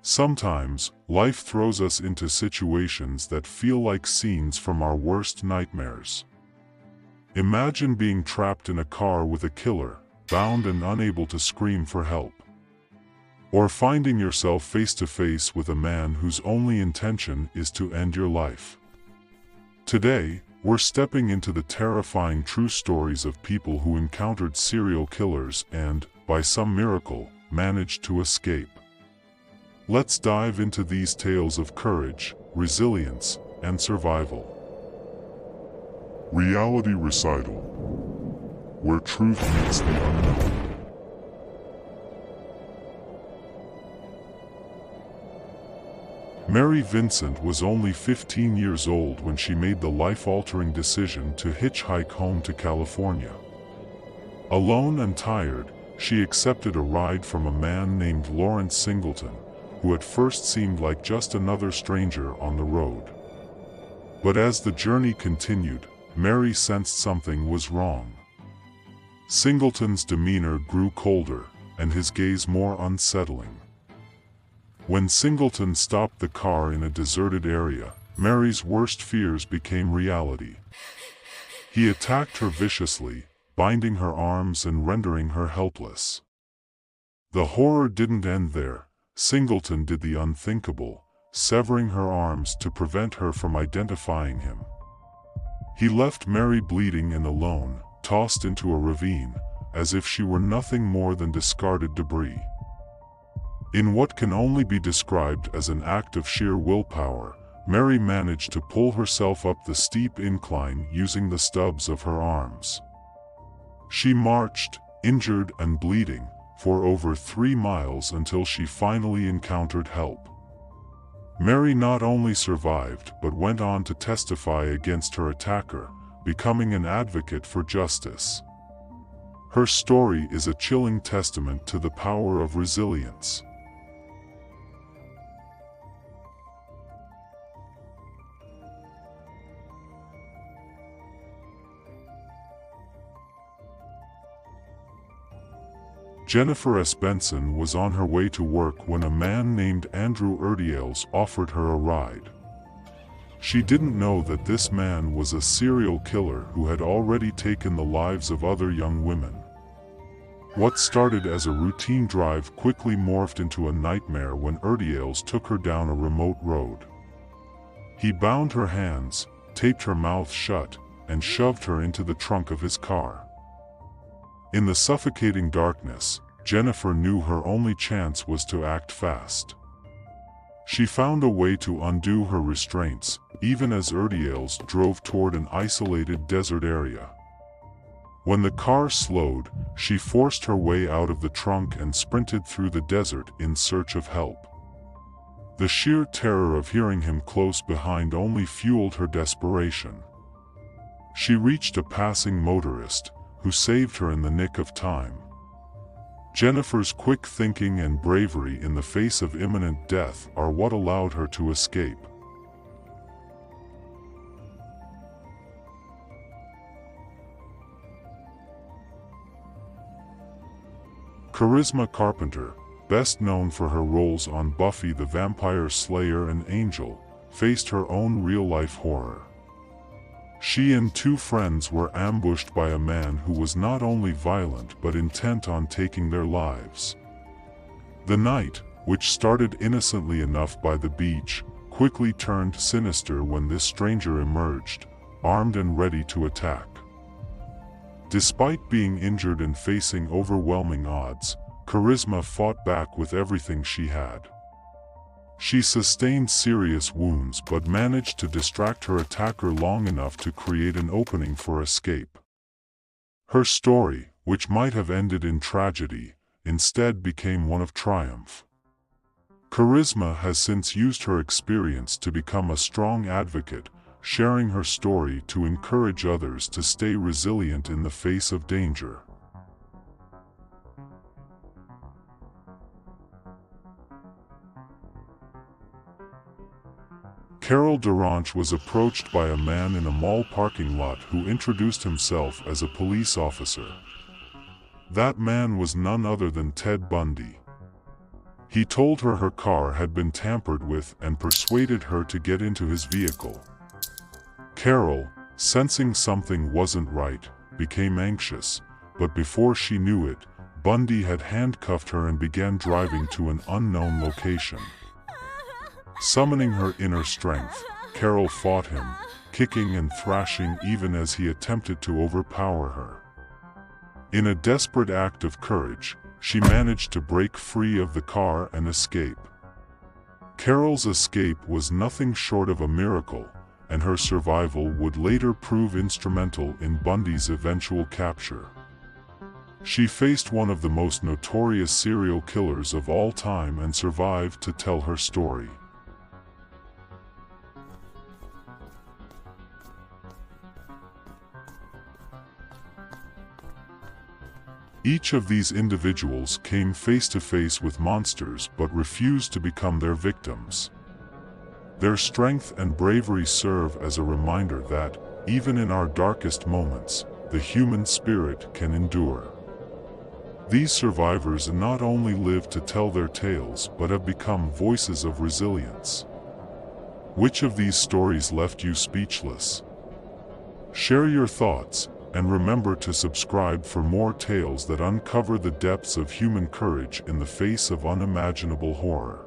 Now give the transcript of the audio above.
Sometimes, life throws us into situations that feel like scenes from our worst nightmares. Imagine being trapped in a car with a killer, bound and unable to scream for help. Or finding yourself face to face with a man whose only intention is to end your life. Today, we're stepping into the terrifying true stories of people who encountered serial killers and, by some miracle, managed to escape. Let's dive into these tales of courage, resilience, and survival. Reality Recital, where truth meets the unknown. Mary Vincent was only 15 years old when she made the life-altering decision to hitchhike home to California. Alone and tired, she accepted a ride from a man named Lawrence Singleton, who at first seemed like just another stranger on the road. But as the journey continued, Mary sensed something was wrong. Singleton's demeanor grew colder, and his gaze more unsettling. When Singleton stopped the car in a deserted area, Mary's worst fears became reality. He attacked her viciously, binding her arms and rendering her helpless. The horror didn't end there. Singleton did the unthinkable, severing her arms to prevent her from identifying him. He left Mary bleeding and alone, tossed into a ravine, as if she were nothing more than discarded debris. In what can only be described as an act of sheer willpower, Mary managed to pull herself up the steep incline using the stubs of her arms. She marched, injured and bleeding, for over 3 miles until she finally encountered help. Mary not only survived but went on to testify against her attacker, becoming an advocate for justice. Her story is a chilling testament to the power of resilience. Jennifer S. Benson was on her way to work when a man named Andrew Urdiales offered her a ride. She didn't know that this man was a serial killer who had already taken the lives of other young women. What started as a routine drive quickly morphed into a nightmare when Urdiales took her down a remote road. He bound her hands, taped her mouth shut, and shoved her into the trunk of his car. In the suffocating darkness, Jennifer knew her only chance was to act fast. She found a way to undo her restraints, even as Urdiales drove toward an isolated desert area. When the car slowed, she forced her way out of the trunk and sprinted through the desert in search of help. The sheer terror of hearing him close behind only fueled her desperation. She reached a passing motorist, who saved her in the nick of time. Jennifer's quick thinking and bravery in the face of imminent death are what allowed her to escape. Charisma Carpenter, best known for her roles on Buffy the Vampire Slayer and Angel, faced her own real-life horror. She and 2 friends were ambushed by a man who was not only violent but intent on taking their lives. The night, which started innocently enough by the beach, quickly turned sinister when this stranger emerged, armed and ready to attack. Despite being injured and facing overwhelming odds, Charisma fought back with everything she had. She sustained serious wounds but managed to distract her attacker long enough to create an opening for escape. Her story, which might have ended in tragedy, instead became one of triumph. Charisma has since used her experience to become a strong advocate, sharing her story to encourage others to stay resilient in the face of danger. Carol DaRonch was approached by a man in a mall parking lot who introduced himself as a police officer. That man was none other than Ted Bundy. He told her her car had been tampered with and persuaded her to get into his vehicle. Carol, sensing something wasn't right, became anxious, but before she knew it, Bundy had handcuffed her and began driving to an unknown location. Summoning her inner strength, Carol fought him, kicking and thrashing even as he attempted to overpower her. In a desperate act of courage, she managed to break free of the car and escape. Carol's escape was nothing short of a miracle, and her survival would later prove instrumental in Bundy's eventual capture. She faced one of the most notorious serial killers of all time and survived to tell her story. Each of these individuals came face to face with monsters but refused to become their victims. Their strength and bravery serve as a reminder that, even in our darkest moments, the human spirit can endure. These survivors not only live to tell their tales but have become voices of resilience. Which of these stories left you speechless? Share your thoughts, and remember to subscribe for more tales that uncover the depths of human courage in the face of unimaginable horror.